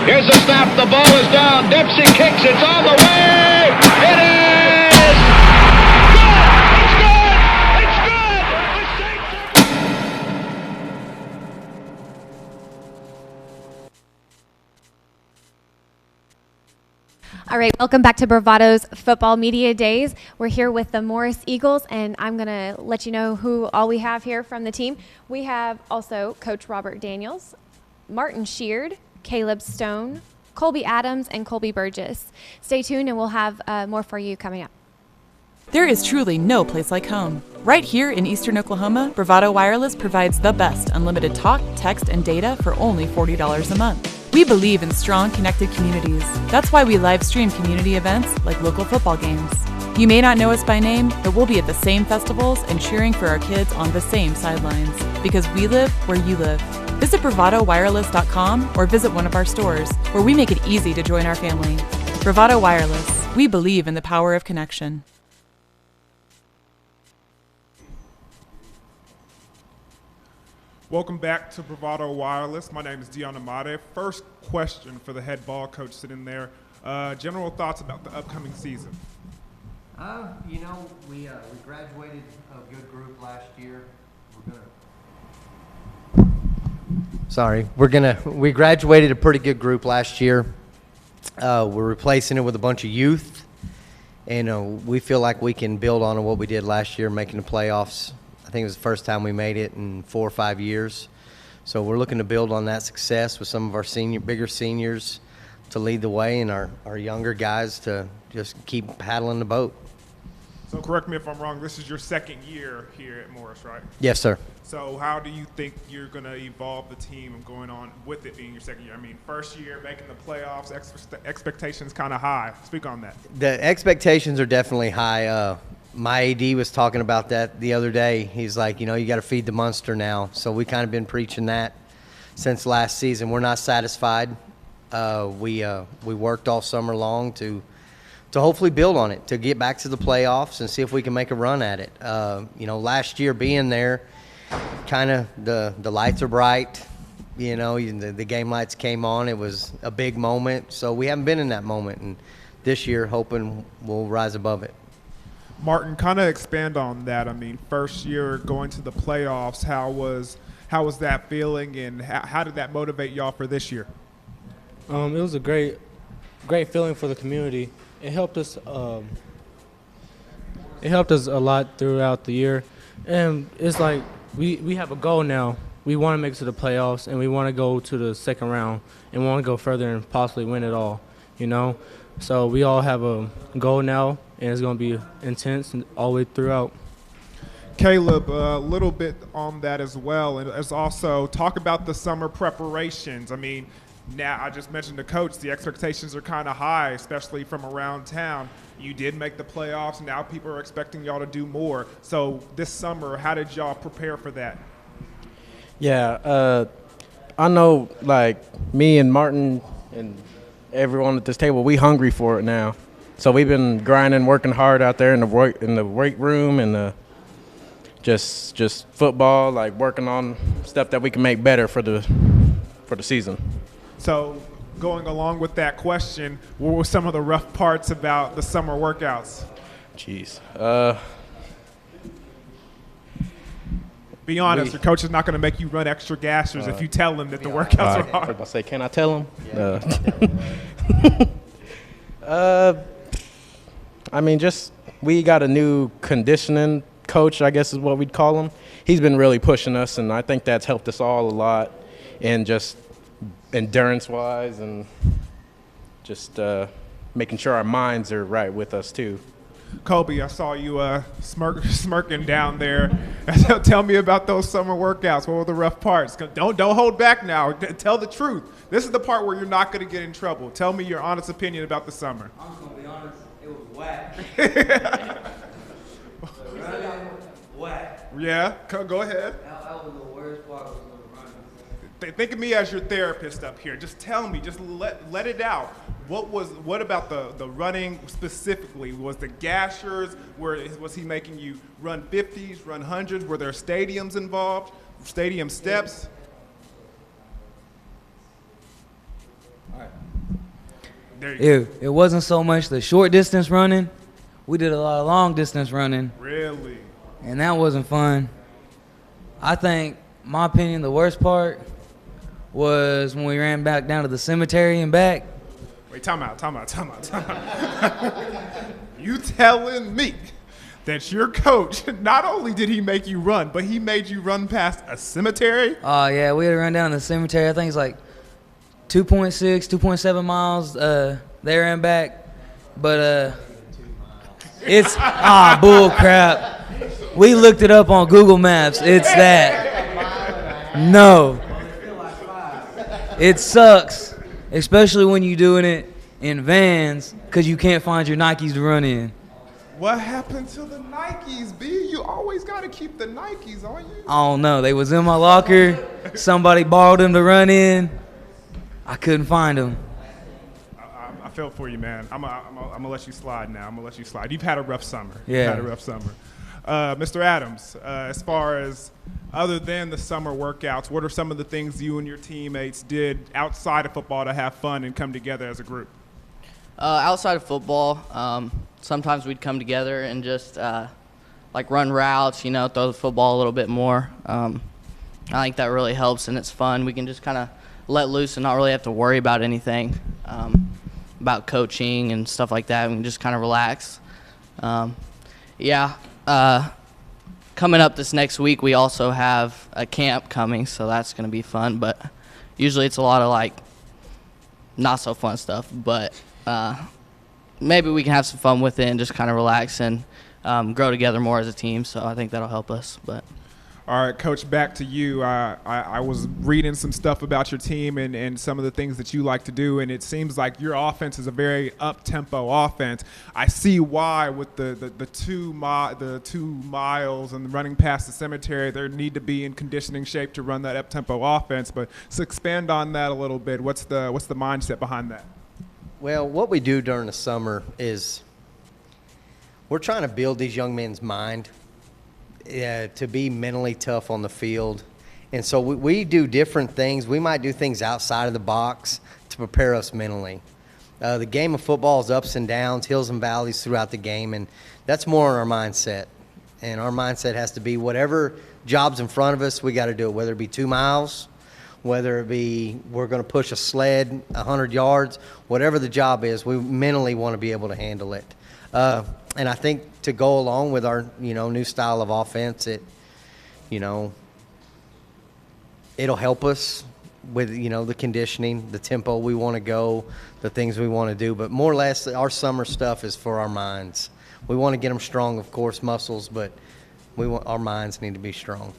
Here's the snap. The ball is down. Dempsey kicks. It's on the way. It is good. It's good. It's good. The Saints are... All right, welcome back to Bravado's Football Media Days. We're here with the Morris Eagles, and I'm going to let you know who all we have here from the team. We have also Coach Robert Daniels, Martin Sheard, Caleb Stone, Colby Adams, and Colby Burgess. Stay tuned, and we'll have more for you coming up. There is truly no place like home. Right here in Eastern Oklahoma, Bravado Wireless provides the best unlimited talk, text, and data for only $40 a month. We believe in strong, connected communities. That's why we live stream community events like local football games. You may not know us by name, but we'll be at the same festivals and cheering for our kids on the same sidelines. Because we live where you live. Visit bravadowireless.com or visit one of our stores, where we make it easy to join our family. Bravado Wireless. We believe in the power of connection. Welcome back to Bravado Wireless. My name is Dion Amade. First question for the head ball coach sitting there. General thoughts about the upcoming season? We graduated a good group last year. We graduated a pretty good group last year. We're replacing it with a bunch of youth, and we feel like we can build on what we did last year, making the playoffs. I think it was the first time we made it in 4 or 5 years. So we're looking to build on that success with some of our bigger seniors to lead the way, and our younger guys to just keep paddling the boat. So correct me if I'm wrong, this is your second year here at Morris, right? Yes, sir. So how do you think you're going to evolve the team and going on with it being your second year? I mean, first year, making the playoffs, expectations kind of high. Speak on that. The expectations are definitely high. My AD was talking about that the other day. He's like, you got to feed the monster now. So we kind of been preaching that since last season. We're not satisfied. We worked all summer long to hopefully build on it, to get back to the playoffs and see if we can make a run at it. Last year being there, kind of the lights are bright. The game lights came on. It was a big moment. So we haven't been in that moment. And this year, hoping we'll rise above it. Martin, kind of expand on that. I mean, first year going to the playoffs, how was that feeling, and how did that motivate y'all for this year? It was a great feeling for the community. It helped us. It helped us a lot throughout the year, and it's like we have a goal now. We want to make it to the playoffs, and we want to go to the second round, and we want to go further and possibly win it all. So we all have a goal now, and it's going to be intense all the way throughout. Caleb, a little bit on that as well, and as also talk about the summer preparations. I mean, now I just mentioned to Coach, the expectations are kind of high, especially from around town. You did make the playoffs. Now people are expecting y'all to do more. So this summer, how did y'all prepare for that? Yeah, I know, like, me and Martin and everyone at this table, we hungry for it now. So we've been grinding, working hard out there in the weight room and just football, like working on stuff that we can make better for the season. So going along with that question, what were some of the rough parts about the summer workouts? Jeez. Be honest, your coach is not going to make you run extra gassers if you tell him that the workouts are hard. I was about to say, can I tell him? Yeah. We got a new conditioning coach, I guess is what we'd call him. He's been really pushing us, and I think that's helped us all a lot, and just endurance-wise, and just making sure our minds are right with us too. Colby, I saw you smirking down there. Tell me about those summer workouts. What were the rough parts? Don't hold back now. Tell the truth. This is the part where you're not going to get in trouble. Tell me your honest opinion about the summer. I'm just going to be honest. It was whack. Whack. Yeah, go ahead. That was the worst part of the run. Think of me as your therapist up here. Just tell me. Just let it out. What about the running specifically? Was the gashers, was he making you run 50s, run 100s? Were there stadiums involved, stadium steps? All right. There you go. It wasn't so much the short distance running. We did a lot of long distance running. Really? And that wasn't fun. I think, my opinion, the worst part was when we ran back down to the cemetery and back. Wait, time out. You telling me that your coach, not only did he make you run, but he made you run past a cemetery? Oh, yeah, we had to run down the cemetery. I think it's like 2.6, 2.7 miles there and back. But it's, bull crap. We looked it up on Google Maps. It's that. No. It sucks, especially when you're doing it in Vans because you can't find your Nikes to run in. What happened to the Nikes, B? You always got to keep the Nikes on you. I don't know. They was in my locker. Somebody borrowed them to run in. I couldn't find them. I feel for you, man. I'm going to let you slide now. I'm going to let you slide. You've had a rough summer. Yeah. You've had a rough summer. Mr. Adams, as far as other than the summer workouts, what are some of the things you and your teammates did outside of football to have fun and come together as a group? Outside of football, sometimes we'd come together and just like run routes, throw the football a little bit more. I think that really helps and it's fun. We can just kind of let loose and not really have to worry about anything, about coaching and stuff like that. We can just kind of relax. Coming up this next week, we also have a camp coming, so that's going to be fun. But usually it's a lot of, not so fun stuff. But maybe we can have some fun with it and just kind of relax and grow together more as a team. So I think that'll help us. But all right, Coach, back to you. I was reading some stuff about your team and some of the things that you like to do, and it seems like your offense is a very up-tempo offense. I see why with the 2 miles and running past the cemetery, there need to be in conditioning shape to run that up-tempo offense. But let's expand on that a little bit. What's the mindset behind that? Well, what we do during the summer is we're trying to build these young men's mind to be mentally tough on the field. And so we do different things. We might do things outside of the box to prepare us mentally. The game of football is ups and downs, hills and valleys throughout the game, and that's more on our mindset. And our mindset has to be whatever job's in front of us, we got to do it, whether it be 2 miles, whether it be we're going to push a sled 100 yards, whatever the job is, we mentally want to be able to handle it. And I think to go along with our, new style of offense, it'll help us with, the conditioning, the tempo we want to go, the things we want to do. But more or less, our summer stuff is for our minds. We want to get them strong, of course, muscles, but our minds need to be strong.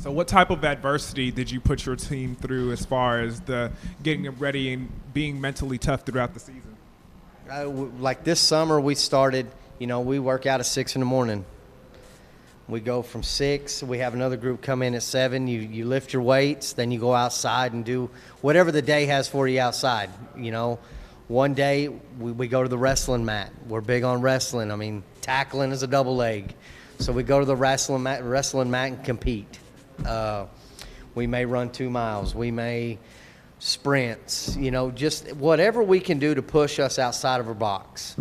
So what type of adversity did you put your team through as far as the getting them ready and being mentally tough throughout the season? Like this summer, we started, we work out at 6 in the morning. We go from 6. We have another group come in at 7. You lift your weights, then you go outside and do whatever the day has for you outside. One day we go to the wrestling mat. We're big on wrestling. I mean, tackling is a double leg. So we go to the wrestling mat and compete. We may run 2 miles. We may sprints, just whatever we can do to push us outside of our box.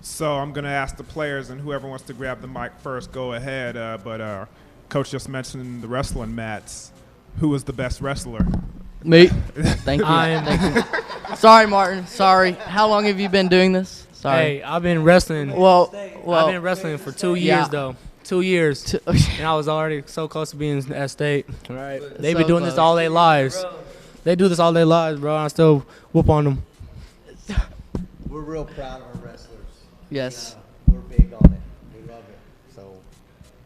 So I'm going to ask the players, and whoever wants to grab the mic first, go ahead. But Coach just mentioned the wrestling mats. Who was the best wrestler? Me. Thank you. Thank you. Sorry, Martin. Sorry. How long have you been doing this? Sorry. Hey, I've been wrestling. Well, I've been wrestling for 2 years, though. 2 years. And I was already so close to being at state. Right. They've been doing this all their lives. They do this all their lives, bro. I still whoop on them. We're real proud of our wrestlers. Yes. We're big on it. We love it. So,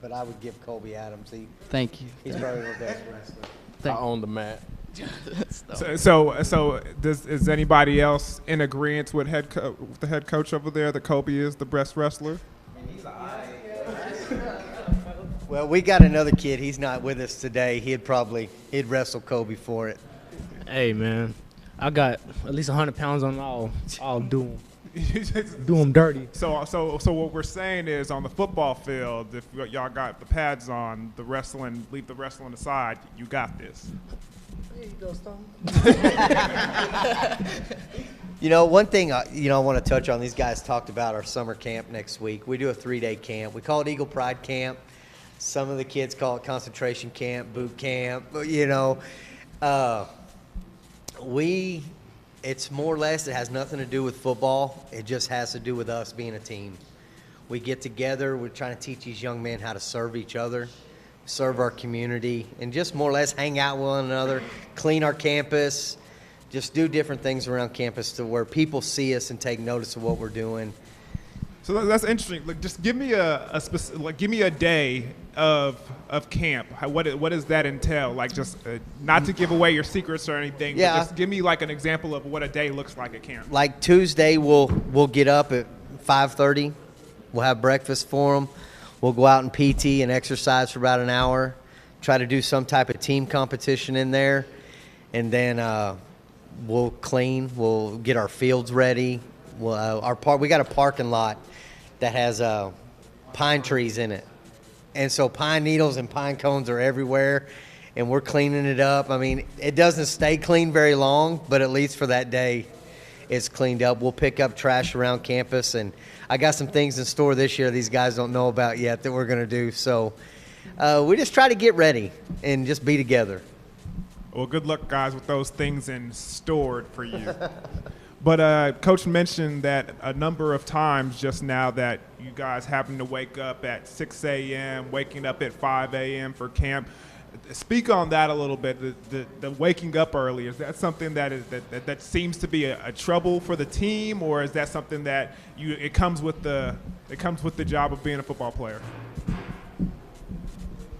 but I would give Colby Adams. Thank you. He's probably our best wrestler. I own the mat. So is anybody else in agreement with the head coach over there that Kobe is the best wrestler? Well, we got another kid. He's not with us today. He'd wrestle Kobe for it. Hey, man, I got at least 100 pounds on I'll do them. Do them dirty. So what we're saying is, on the football field, if y'all got the pads on, leave the wrestling aside, you got this. There you go, Stone. One thing I want to touch on. These guys talked about our summer camp next week. We do a 3-day camp. We call it Eagle Pride Camp. Some of the kids call it concentration camp, boot camp. It's more or less, it has nothing to do with football. It just has to do with us being a team. We get together. We're trying to teach these young men how to serve each other, serve our community, and just more or less hang out with one another, clean our campus, just do different things around campus to where people see us and take notice of what we're doing. So that's interesting. Like, just give me give me a day of camp. What does that entail? Like, just not to give away your secrets or anything. Yeah. But just give me like an example of what a day looks like at camp. Like Tuesday, we'll get up at 5:30. We'll have breakfast for them. We'll go out and PT and exercise for about an hour. Try to do some type of team competition in there, and then we'll clean. We'll get our fields ready. We got a parking lot that has pine trees in it, and so pine needles and pine cones are everywhere, and we're cleaning it up. I mean, it doesn't stay clean very long, but at least for that day, it's cleaned up. We'll pick up trash around campus, and I got some things in store this year these guys don't know about yet that we're going to do. So we just try to get ready and just be together. Well, good luck, guys, with those things in stored for you. But Coach mentioned that a number of times just now that you guys happen to wake up at 6 a.m., waking up at 5 a.m. for camp. Speak on that a little bit. The waking up early, is that something that seems to be a trouble for the team, or is that something that it comes with the job of being a football player?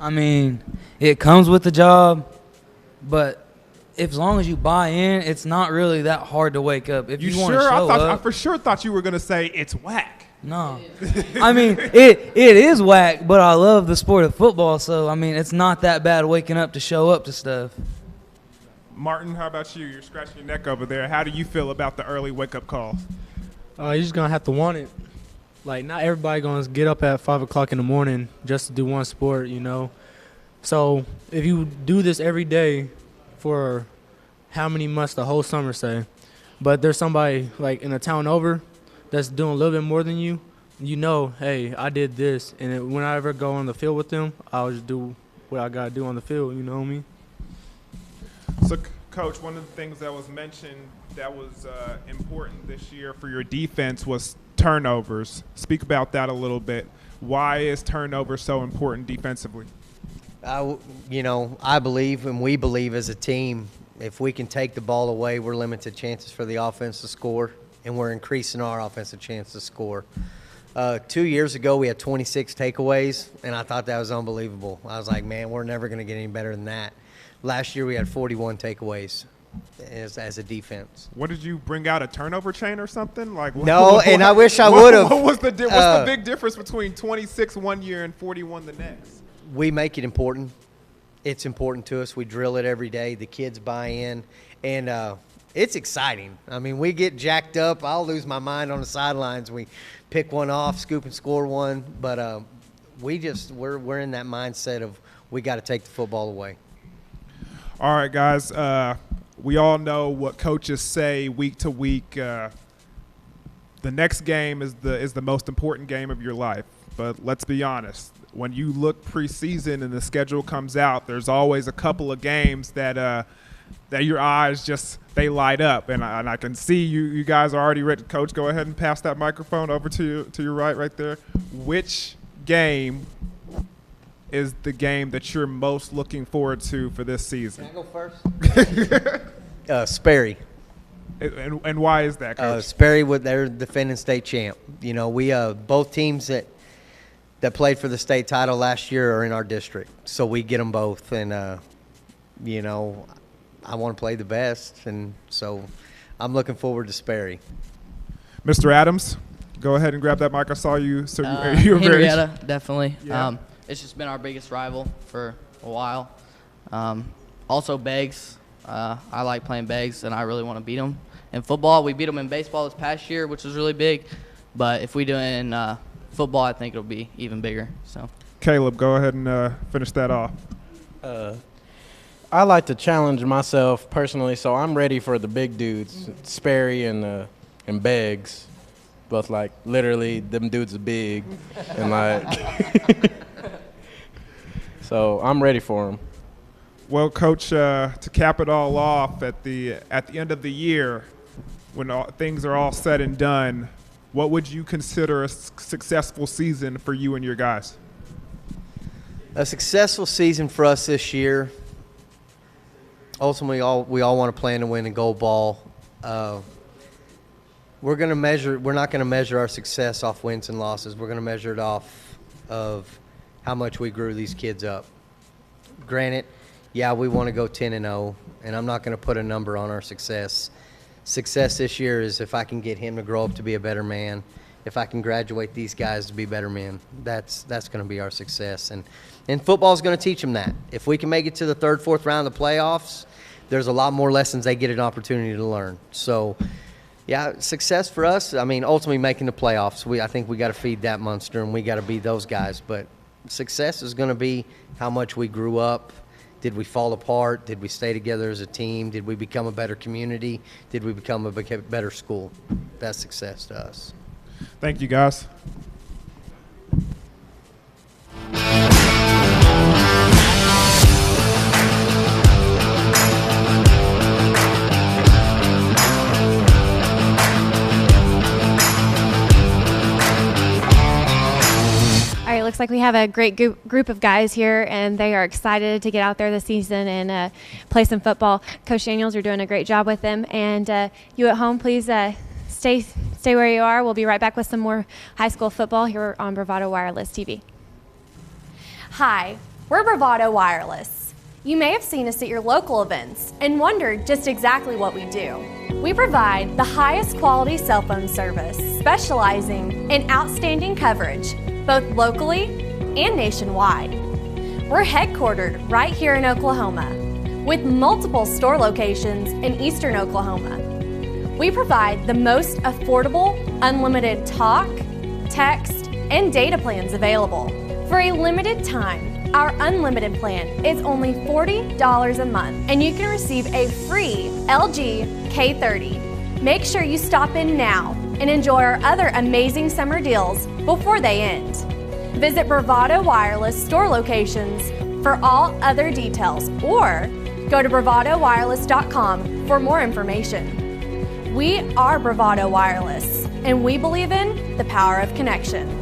I mean, it comes with the job, but as long as you buy in, it's not really that hard to wake up. If you want to show up, I for sure thought you were going to say it's whack. No. I mean, it is whack, but I love the sport of football, so, I mean, it's not that bad waking up to show up to stuff. Martin, how about you? You're scratching your neck over there. How do you feel about the early wake-up calls? You're just going to have to want it. Like, not everybody going to get up at 5 o'clock in the morning just to do one sport, So if you do this every day for how many months, the whole summer, say, but there's somebody, like, in a town over that's doing a little bit more than you, hey, I did this. And when I ever go on the field with them, I'll just do what I got to do on the field, you know what I mean? So, Coach, one of the things that was mentioned that was important this year for your defense was turnovers. Speak about that a little bit. Why is turnover so important defensively? I believe, and we believe as a team, if we can take the ball away, we're limited chances for the offense to score, and we're increasing our offensive chance to score. 2 years ago, we had 26 takeaways, and I thought that was unbelievable. I was like, man, we're never going to get any better than that. Last year, we had 41 takeaways as a defense. What did you bring out, a turnover chain or something? And I wish I would have. What's the big difference between 26 one year and 41 the next? We make it important. It's important to us. We drill it every day. The kids buy in, and it's exciting. I mean, we get jacked up. I'll lose my mind on the sidelines. We pick one off, scoop and score one, but we're in that mindset of we got to take the football away. All right, guys. We all know what coaches say week to week. The next game is the most important game of your life. But let's be honest. When you look preseason and the schedule comes out, there's always a couple of games that your eyes they light up, and I can see you guys are already ready. Coach, go ahead and pass that microphone over to your right there. Which game is the game that you're most looking forward to for this season? Can I go first? Sperry. And why is that, Coach? Sperry, they're defending state champ. We both teams that played for the state title last year are in our district, so we get them both. And I want to play the best, and so I'm looking forward to Sperry. Mr. Adams, go ahead and grab that mic. I saw you. So you were very Henrietta, definitely. Yeah. It's just been our biggest rival for a while. Also, Beggs. I like playing Beggs, and I really want to beat them. In football, we beat them in baseball this past year, which was really big. But if we do it in football, I think it'll be even bigger. So, Caleb, go ahead and finish that off. I like to challenge myself personally, so I'm ready for the big dudes, Sperry and Beggs. Both like literally them dudes are big, and like so I'm ready for them. Well, Coach, to cap it all off at the end of the year, when things are all said and done, what would you consider a successful season for you and your guys? A successful season for us this year. Ultimately, we all want to plan to win a gold ball. We're not going to measure our success off wins and losses. We're going to measure it off of how much we grew these kids up. Granted, yeah, we want to go 10-0, and I'm not going to put a number on our success. Success this year is if I can get him to grow up to be a better man, if I can graduate these guys to be better men. That's going to be our success. And football is going to teach them that. If we can make it to the third, fourth round of the playoffs, there's a lot more lessons they get an opportunity to learn. So, yeah, success for us, I mean, ultimately making the playoffs. I think we got to feed that monster, and we got to beat those guys. But success is going to be how much we grew up. Did we fall apart? Did we stay together as a team? Did we become a better community? Did we become a better school? That's success to us. Thank you, guys. All right, looks like we have a great group of guys here, and they are excited to get out there this season and play some football. Coach Daniels, you're doing a great job with them. And you at home, please stay where you are. We'll be right back with some more high school football here on Bravado Wireless TV. Hi, we're Bravado Wireless. You may have seen us at your local events and wondered just exactly what we do. We provide the highest quality cell phone service, specializing in outstanding coverage, both locally and nationwide. We're headquartered right here in Oklahoma, with multiple store locations in eastern Oklahoma. We provide the most affordable, unlimited talk, text, and data plans available. For a limited time, our unlimited plan is only $40 a month, and you can receive a free LG K30. Make sure you stop in now and enjoy our other amazing summer deals before they end. Visit Bravado Wireless store locations for all other details, or go to bravadowireless.com for more information. We are Bravado Wireless, and we believe in the power of connection.